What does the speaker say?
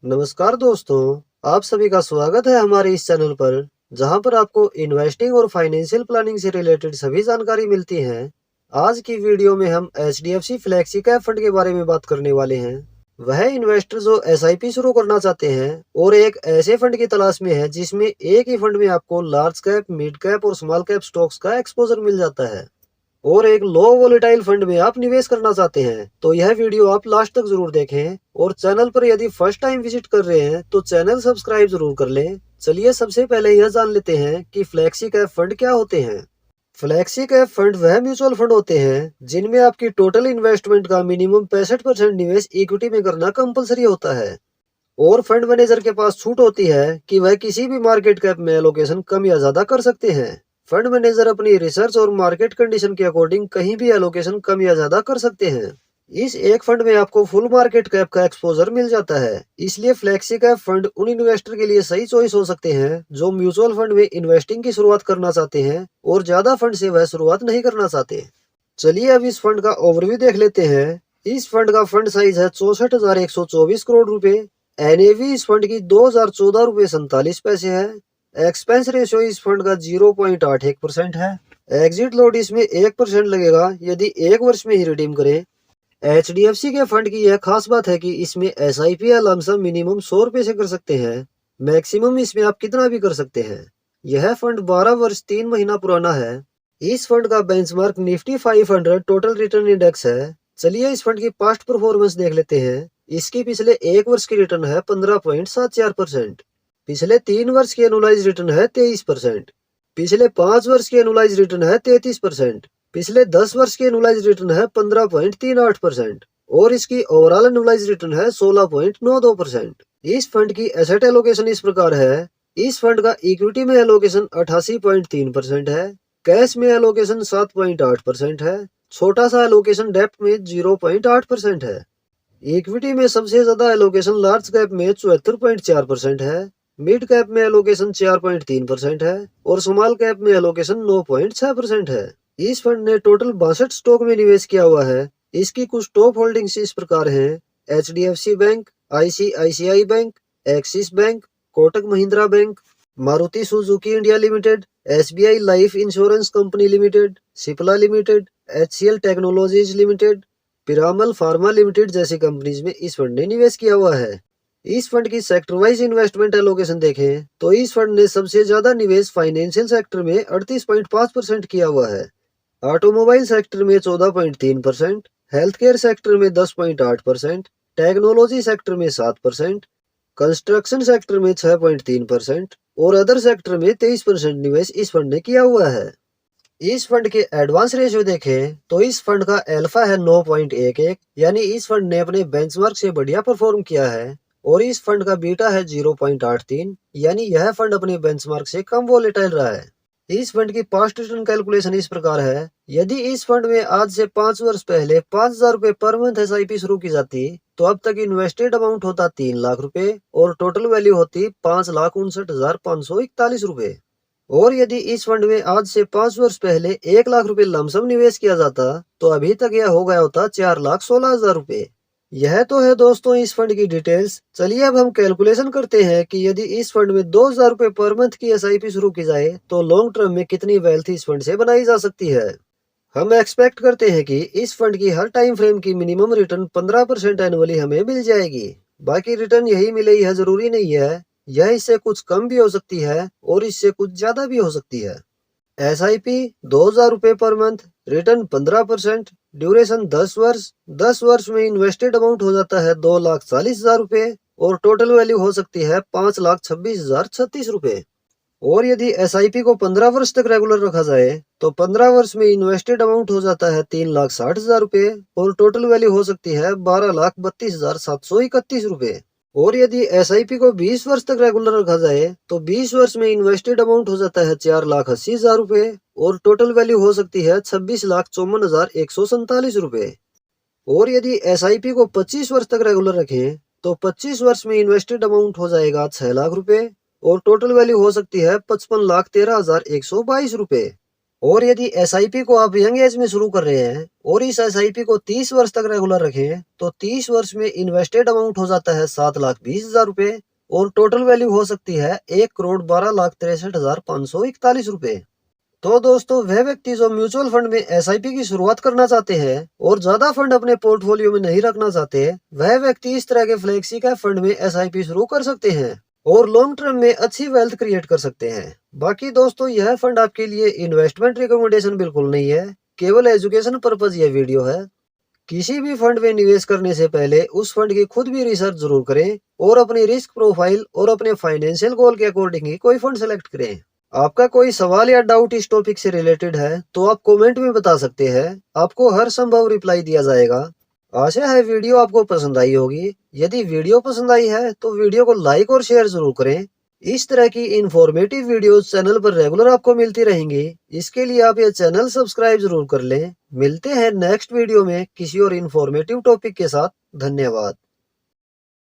नमस्कार दोस्तों, आप सभी का स्वागत है हमारे इस चैनल पर, जहां पर आपको इन्वेस्टिंग और फाइनेंशियल प्लानिंग से रिलेटेड सभी जानकारी मिलती है। आज की वीडियो में हम एचडीएफसी फ्लेक्सी कैप फंड के बारे में बात करने वाले हैं। वह इन्वेस्टर जो एसआईपी शुरू करना चाहते हैं और एक ऐसे फंड की तलाश में है जिसमें एक ही फंड में आपको लार्ज कैप, मिड कैप और स्मॉल कैप स्टॉक्स का एक्सपोजर मिल जाता है और एक लो वोलेटाइल फंड में आप निवेश करना चाहते हैं तो यह वीडियो आप लास्ट तक जरूर देखें। और चैनल पर यदि फर्स्ट टाइम विजिट कर रहे हैं तो चैनल सब्सक्राइब जरूर कर लें। चलिए सबसे पहले यह जान लेते हैं कि फ्लैक्सी कैप फंड क्या होते हैं। फ्लैक्सी कैप फंड वह म्यूचुअल फंड होते हैं जिनमें आपकी टोटल इन्वेस्टमेंट का मिनिमम 65% निवेश इक्विटी में करना कंपलसरी होता है और फंड मैनेजर के पास छूट होती है कि वह किसी भी मार्केट कैप में एलोकेशन कम या ज्यादा कर सकते हैं। फंड मैनेजर अपनी रिसर्च और मार्केट कंडीशन के अकॉर्डिंग कहीं भी एलोकेशन कम या ज्यादा कर सकते हैं। इस एक फंड में आपको फुल मार्केट कैप का एक्सपोजर मिल जाता है, इसलिए फ्लेक्सी कैप फंड उन इन्वेस्टर के लिए सही चॉइस हो सकते हैं जो म्यूचुअल फंड में इन्वेस्टिंग की शुरुआत करना चाहते हैं और ज्यादा फंड से वह शुरुआत नहीं करना चाहते। चलिए अब इस फंड का ओवरव्यू देख लेते हैं। इस फंड का फंड साइज है 64,124 करोड़ रुपए। एनएवी इस फंड की 2014 रुपए 47 पैसे है। एक्सपेंस रेशियो इस फंड का 0.81% है। एग्जिट लोड इसमें 1% लगेगा यदि एक वर्ष में ही रिडीम करें। एचडीएफसी के फंड की यह खास बात है कि इसमें एसआईपी या लमसम मिनिमम 100 रुपए से कर सकते हैं। मैक्सिमम इसमें आप कितना भी कर सकते हैं। यह फंड 12 वर्ष 3 महीना पुराना है। इस फंड का benchmark Nifty 500 total return index है। चलिए इस फंड की पास्ट परफॉर्मेंस देख लेते हैं। इसकी पिछले एक वर्ष की रिटर्न है 15.74%। पिछले 3 वर्ष की एनुलाइज रिटर्न है 23%। पिछले 5 वर्ष की एनुलाइज रिटर्न है 33%। पिछले 10 वर्ष की एनुलाइज रिटर्न है 15.38% और इसकी ओवरऑल एनुलाइज रिटर्न है 16.92%। इस फंड की एसेट एलोकेशन इस प्रकार है। इस फंड का इक्विटी में एलोकेशन 88.3% है। कैश में एलोकेशन 7.8% है। छोटा सा एलोकेशन डेप्ट में 0.8% है। इक्विटी में सबसे ज्यादा एलोकेशन लार्ज कैप में 74.4% है। मिड कैप में एलोकेशन 4.3% है और स्मॉल कैप में एलोकेशन 9.6% है। इस फंड ने टोटल 62 स्टॉक में निवेश किया हुआ है। इसकी कुछ टॉप होल्डिंग्स इस प्रकार हैं। HDFC bank, ICICI bank, axis bank, Kotak Mahindra bank, Maruti Suzuki India limited, SBI life insurance company limited, Cipla limited, HCL technologies limited, Piramal pharma limited जैसी कंपनीज में इस फंड ने निवेश किया हुआ है। इस फंड की सेक्टर वाइज इन्वेस्टमेंट एलोकेशन देखें तो इस फंड ने सबसे ज्यादा निवेश फाइनेंशियल सेक्टर में 38.5% किया हुआ है। ऑटोमोबाइल सेक्टर में 14.3%, हेल्थ केयर सेक्टर में 10.8%, टेक्नोलॉजी सेक्टर में 7%, कंस्ट्रक्शन सेक्टर में 6.3% और अदर सेक्टर में 23% निवेश इस फंड ने किया हुआ है। इस फंड के एडवांस रेशियो देखें तो इस फंड का अल्फा है 9.11, यानी इस फंड ने अपने बेंचमार्क से बढ़िया परफॉर्म किया है और इस फंड का बीटा है 0.83, यानी यह फंड अपने बेंचमार्क से कम वोलेटाइल रहा है। इस फंड की पास्ट रिटर्न कैलकुलेशन इस प्रकार है। यदि इस फंड में आज से 5 वर्ष पहले 5,000 रुपए पर मंथ एसआईपी शुरू की जाती तो अब तक इन्वेस्टेड अमाउंट होता 3 लाख रुपए और टोटल वैल्यू होती 5,59,541 रुपए। और यदि इस फंड में आज से 5 वर्ष पहले 1 लाख रुपए लमसम निवेश किया जाता तो अभी तक यह हो गया होता 4,16,000 रुपए। यह तो है दोस्तों इस फंड की डिटेल्स। चलिए अब हम कैलकुलेशन करते हैं कि यदि इस फंड में 2,000 रुपए पर मंथ की एसआईपी शुरू की जाए तो लॉन्ग टर्म में कितनी वेल्थ इस फंड से बनाई जा सकती है। हम एक्सपेक्ट करते हैं कि इस फंड की हर टाइम फ्रेम की मिनिमम रिटर्न 15% एनुअली हमें मिल जाएगी। बाकी रिटर्न यही मिले यह जरूरी नहीं है। यह इससे कुछ कम भी हो सकती है और इससे कुछ ज्यादा भी हो सकती है। एसआईपी 2,000 रुपए पर मंथ, रिटर्न 15%, ड्यूरेशन 10 वर्ष। 10 वर्ष में इन्वेस्टेड अमाउंट हो जाता है 2,40,000 रुपए और टोटल वैल्यू हो सकती है 5,26,036 रुपए। और यदि एसआईपी को 15 वर्ष तक रेगुलर रखा जाए तो 15 वर्ष में इन्वेस्टेड अमाउंट हो जाता है 3,60,000 रुपए और टोटल वैल्यू हो सकती है 12,32,731 रुपए। और यदि एसआईपी को 20 वर्ष तक रेगुलर रखा जाए तो 20 वर्ष में इन्वेस्टेड अमाउंट हो जाता है 4,80,000 रुपए और टोटल वैल्यू हो सकती है 26,54,147 रुपए। और यदि एसआईपी को 25 वर्ष तक रेगुलर रखें तो 25 वर्ष में इन्वेस्टेड अमाउंट हो जाएगा 6 लाख रुपए और टोटल वैल्यू हो सकती है 55,13,122 रुपए। और यदि एसआईपी को आप यंग एज में शुरू कर रहे हैं और इस एसआईपी को 30 वर्ष तक रेगुलर रखें तो 30 वर्ष में इन्वेस्टेड अमाउंट हो जाता है 7,20,000 रुपए और टोटल वैल्यू हो सकती है 1,12,63,541 रुपए। तो दोस्तों, वह व्यक्ति जो म्यूचुअल फंड में एसआईपी की शुरुआत करना चाहते हैं और ज्यादा फंड अपने पोर्टफोलियो में नहीं रखना चाहते, वह व्यक्ति इस तरह के फ्लेक्सी कैप फंड में एसआईपी शुरू कर सकते हैं और लॉन्ग टर्म में अच्छी वेल्थ क्रिएट कर सकते हैं। बाकी दोस्तों, यह फंड आपके लिए इन्वेस्टमेंट रिकमेंडेशन बिल्कुल नहीं है, केवल एजुकेशन पर्पज यह वीडियो है। किसी भी फंड में निवेश करने से पहले उस फंड की खुद भी रिसर्च जरूर करें और अपनी रिस्क प्रोफाइल और अपने फाइनेंशियल गोल के अकॉर्डिंग ही कोई फंड सेलेक्ट करें। आपका कोई सवाल या डाउट इस टॉपिक से रिलेटेड है तो आप कमेंट में बता सकते हैं, आपको हर संभव रिप्लाई दिया जाएगा। आशा है वीडियो आपको पसंद आई होगी। यदि वीडियो पसंद आई है तो वीडियो को लाइक और शेयर जरूर करें। इस तरह की इंफॉर्मेटिव वीडियोस चैनल पर रेगुलर आपको मिलती रहेंगी। इसके लिए आप ये चैनल सब्सक्राइब जरूर कर लें। मिलते हैं नेक्स्ट वीडियो में किसी और इंफॉर्मेटिव टॉपिक के साथ। धन्यवाद।